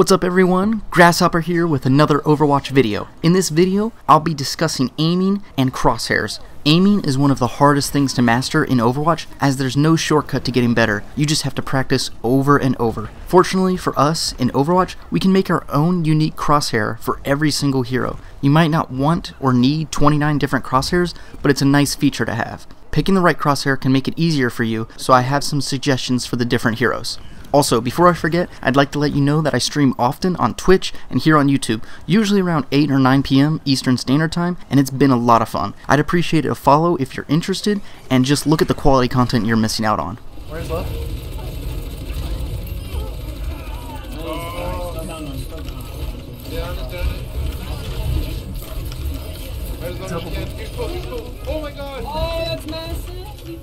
What's up everyone, Grasshopper here with another Overwatch video. In this video, I'll be discussing aiming and crosshairs. Aiming is one of the hardest things to master in Overwatch as there's no shortcut to getting better, you just have to practice over and over. Fortunately for us, in Overwatch, we can make our own unique crosshair for every single hero. You might not want or need 29 different crosshairs, but it's a nice feature to have. Picking the right crosshair can make it easier for you, so I have some suggestions for the different heroes. Also, before I forget, I'd like to let you know that I stream often on Twitch and here on YouTube, usually around 8 or 9 p.m. Eastern Standard Time, and it's been a lot of fun. I'd appreciate a follow if you're interested, and just look at the quality content you're missing out on. Where's left? Oh my god! Oh, that's massive!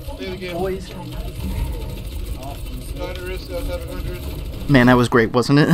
Play the game. Boys. Man, that was great, wasn't it?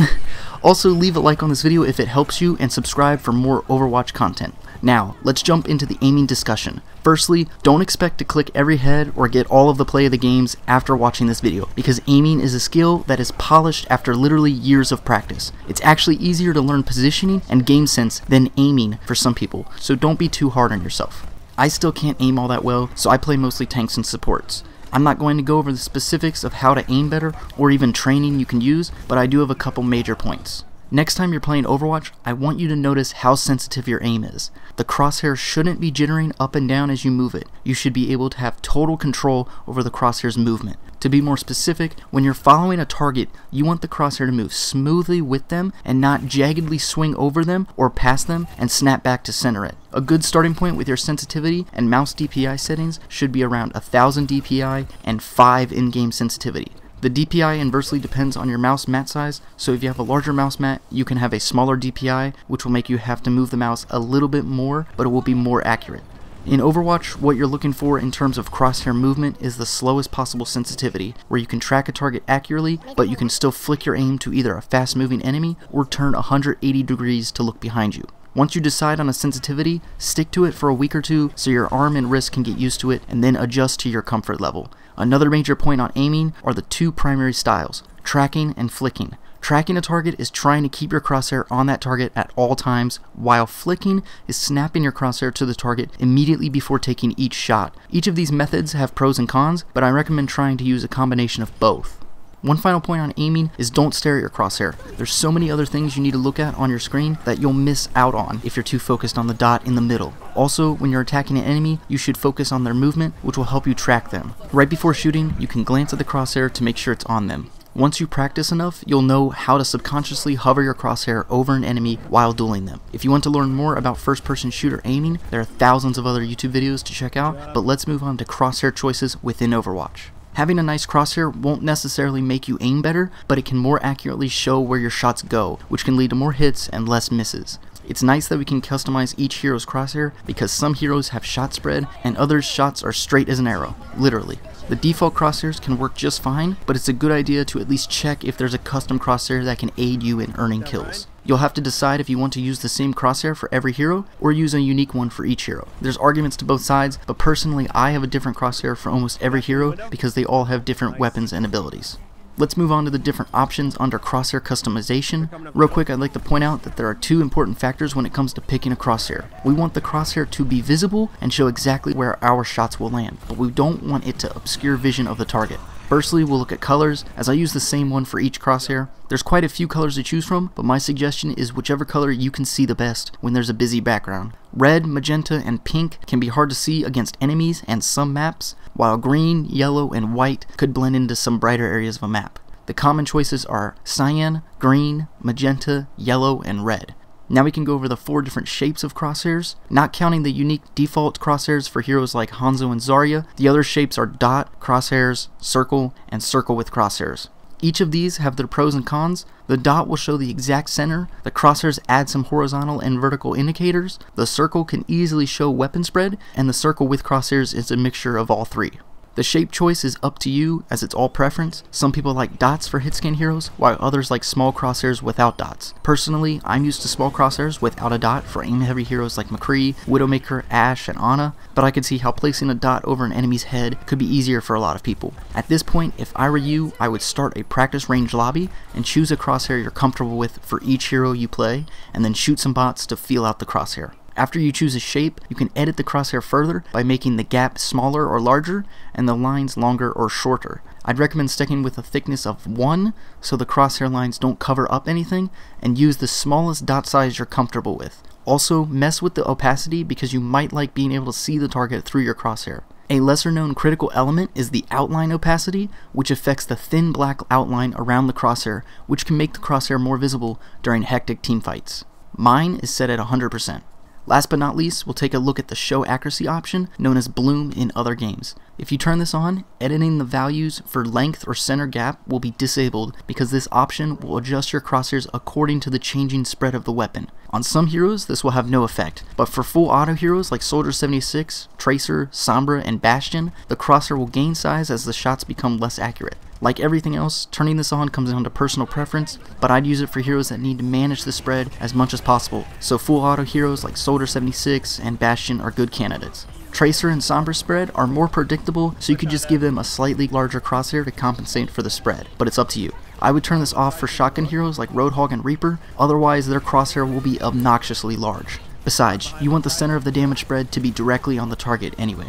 Also, leave a like on this video if it helps you, and subscribe for more Overwatch content. Now, let's jump into the aiming discussion. Firstly, don't expect to click every head or get all of the play of the games after watching this video, because aiming is a skill that is polished after literally years of practice. It's actually easier to learn positioning and game sense than aiming for some people, so don't be too hard on yourself. I still can't aim all that well, so I play mostly tanks and supports. I'm not going to go over the specifics of how to aim better or even training you can use, but I do have a couple major points. Next time you're playing Overwatch, I want you to notice how sensitive your aim is. The crosshair shouldn't be jittering up and down as you move it. You should be able to have total control over the crosshair's movement. To be more specific, when you're following a target, you want the crosshair to move smoothly with them and not jaggedly swing over them or past them and snap back to center it. A good starting point with your sensitivity and mouse DPI settings should be around 1000 DPI and 5 in-game sensitivity. The DPI inversely depends on your mouse mat size, so if you have a larger mouse mat, you can have a smaller DPI, which will make you have to move the mouse a little bit more, but it will be more accurate. In Overwatch, what you're looking for in terms of crosshair movement is the slowest possible sensitivity, where you can track a target accurately, but you can still flick your aim to either a fast-moving enemy or turn 180 degrees to look behind you. Once you decide on a sensitivity, stick to it for a week or two so your arm and wrist can get used to it, and then adjust to your comfort level. Another major point on aiming are the two primary styles, tracking and flicking. Tracking a target is trying to keep your crosshair on that target at all times, while flicking is snapping your crosshair to the target immediately before taking each shot. Each of these methods have pros and cons, but I recommend trying to use a combination of both. One final point on aiming is don't stare at your crosshair. There's so many other things you need to look at on your screen that you'll miss out on if you're too focused on the dot in the middle. Also, when you're attacking an enemy, you should focus on their movement, which will help you track them. Right before shooting, you can glance at the crosshair to make sure it's on them. Once you practice enough, you'll know how to subconsciously hover your crosshair over an enemy while dueling them. If you want to learn more about first-person shooter aiming, there are thousands of other YouTube videos to check out, but let's move on to crosshair choices within Overwatch. Having a nice crosshair won't necessarily make you aim better, but it can more accurately show where your shots go, which can lead to more hits and less misses. It's nice that we can customize each hero's crosshair because some heroes have shot spread and others' shots are straight as an arrow, literally. The default crosshairs can work just fine, but it's a good idea to at least check if there's a custom crosshair that can aid you in earning kills. You'll have to decide if you want to use the same crosshair for every hero or use a unique one for each hero. There's arguments to both sides, but personally I have a different crosshair for almost every hero because they all have different weapons and abilities. Let's move on to the different options under crosshair customization. Real quick, I'd like to point out that there are two important factors when it comes to picking a crosshair. We want the crosshair to be visible and show exactly where our shots will land, but we don't want it to obscure vision of the target. Firstly, we'll look at colors, as I use the same one for each crosshair. There's quite a few colors to choose from, but my suggestion is whichever color you can see the best when there's a busy background. Red, magenta, and pink can be hard to see against enemies and some maps, while green, yellow, and white could blend into some brighter areas of a map. The common choices are cyan, green, magenta, yellow, and red. Now we can go over the 4 different shapes of crosshairs. Not counting the unique default crosshairs for heroes like Hanzo and Zarya, the other shapes are dot, crosshairs, circle, and circle with crosshairs. Each of these have their pros and cons. The dot will show the exact center, the crosshairs add some horizontal and vertical indicators, the circle can easily show weapon spread, and the circle with crosshairs is a mixture of all three. The shape choice is up to you, as it's all preference. Some people like dots for hitscan heroes, while others like small crosshairs without dots. Personally, I'm used to small crosshairs without a dot for aim heavy heroes like McCree, Widowmaker, Ashe, and Ana, but I could see how placing a dot over an enemy's head could be easier for a lot of people. At this point, if I were you, I would start a practice range lobby and choose a crosshair you're comfortable with for each hero you play, and then shoot some bots to feel out the crosshair. After you choose a shape, you can edit the crosshair further by making the gap smaller or larger and the lines longer or shorter. I'd recommend sticking with a thickness of 1 so the crosshair lines don't cover up anything, and use the smallest dot size you're comfortable with. Also, mess with the opacity because you might like being able to see the target through your crosshair. A lesser known critical element is the outline opacity, which affects the thin black outline around the crosshair, which can make the crosshair more visible during hectic teamfights. Mine is set at 100%. Last but not least, we'll take a look at the show accuracy option, known as bloom in other games. If you turn this on, editing the values for length or center gap will be disabled because this option will adjust your crosshairs according to the changing spread of the weapon. On some heroes, this will have no effect, but for full auto heroes like Soldier 76, Tracer, Sombra, and Bastion, the crosshair will gain size as the shots become less accurate. Like everything else, turning this on comes down to personal preference, but I'd use it for heroes that need to manage the spread as much as possible, so full auto heroes like Soldier 76 and Bastion are good candidates. Tracer and Sombra spread are more predictable, so you could just give them a slightly larger crosshair to compensate for the spread, but it's up to you. I would turn this off for shotgun heroes like Roadhog and Reaper, otherwise their crosshair will be obnoxiously large. Besides, you want the center of the damage spread to be directly on the target anyway.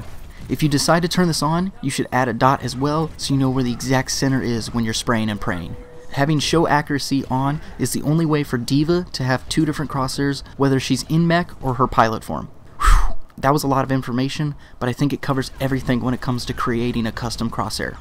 If you decide to turn this on, you should add a dot as well so you know where the exact center is when you're spraying and praying. Having show accuracy on is the only way for D.Va to have 2 different crosshairs, whether she's in mech or her pilot form. Whew, that was a lot of information, but I think it covers everything when it comes to creating a custom crosshair.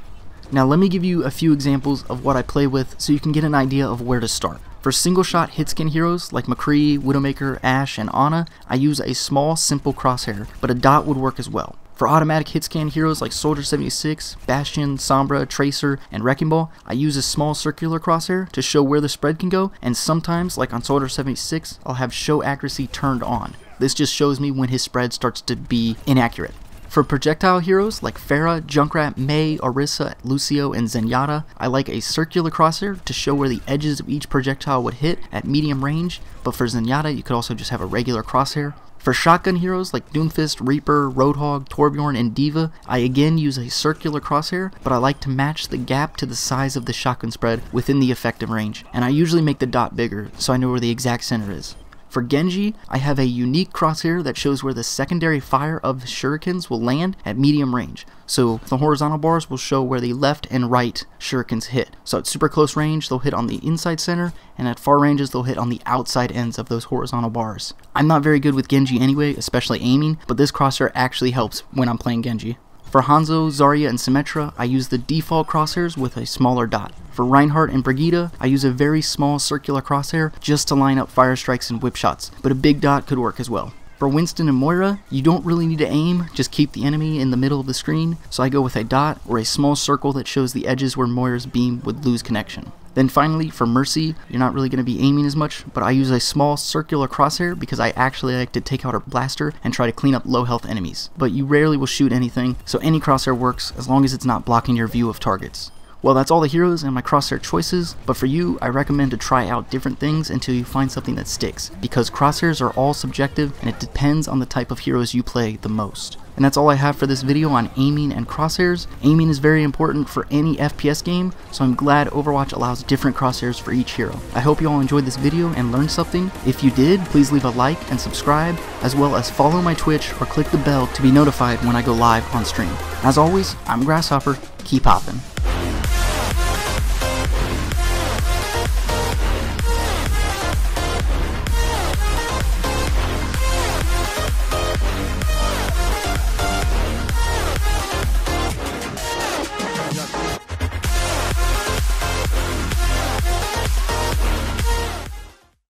Now let me give you a few examples of what I play with so you can get an idea of where to start. For single shot hitscan heroes like McCree, Widowmaker, Ashe, and Ana, I use a small simple crosshair, but a dot would work as well. For automatic hitscan heroes like Soldier 76, Bastion, Sombra, Tracer, and Wrecking Ball, I use a small circular crosshair to show where the spread can go, and sometimes, like on Soldier 76, I'll have show accuracy turned on. This just shows me when his spread starts to be inaccurate. For projectile heroes like Pharah, Junkrat, Mei, Orisa, Lucio, and Zenyatta, I like a circular crosshair to show where the edges of each projectile would hit at medium range, but for Zenyatta you could also just have a regular crosshair. For shotgun heroes like Doomfist, Reaper, Roadhog, Torbjorn, and D.Va, I again use a circular crosshair, but I like to match the gap to the size of the shotgun spread within the effective range, and I usually make the dot bigger so I know where the exact center is. For Genji, I have a unique crosshair that shows where the secondary fire of shurikens will land at medium range. So the horizontal bars will show where the left and right shurikens hit. So at super close range, they'll hit on the inside center, and at far ranges, they'll hit on the outside ends of those horizontal bars. I'm not very good with Genji anyway, especially aiming, but this crosshair actually helps when I'm playing Genji. For Hanzo, Zarya, and Symmetra, I use the default crosshairs with a smaller dot. For Reinhardt and Brigitte, I use a very small circular crosshair just to line up fire strikes and whip shots, but a big dot could work as well. For Winston and Moira, you don't really need to aim, just keep the enemy in the middle of the screen, so I go with a dot or a small circle that shows the edges where Moira's beam would lose connection. Then finally, for Mercy, you're not really going to be aiming as much, but I use a small circular crosshair because I actually like to take out her blaster and try to clean up low health enemies. But you rarely will shoot anything, so any crosshair works as long as it's not blocking your view of targets. Well, that's all the heroes and my crosshair choices, but for you, I recommend to try out different things until you find something that sticks, because crosshairs are all subjective and it depends on the type of heroes you play the most. And that's all I have for this video on aiming and crosshairs. Aiming is very important for any FPS game, so I'm glad Overwatch allows different crosshairs for each hero. I hope you all enjoyed this video and learned something. If you did, please leave a like and subscribe, as well as follow my Twitch or click the bell to be notified when I go live on stream. As always, I'm Grasshopper. Keep hopping.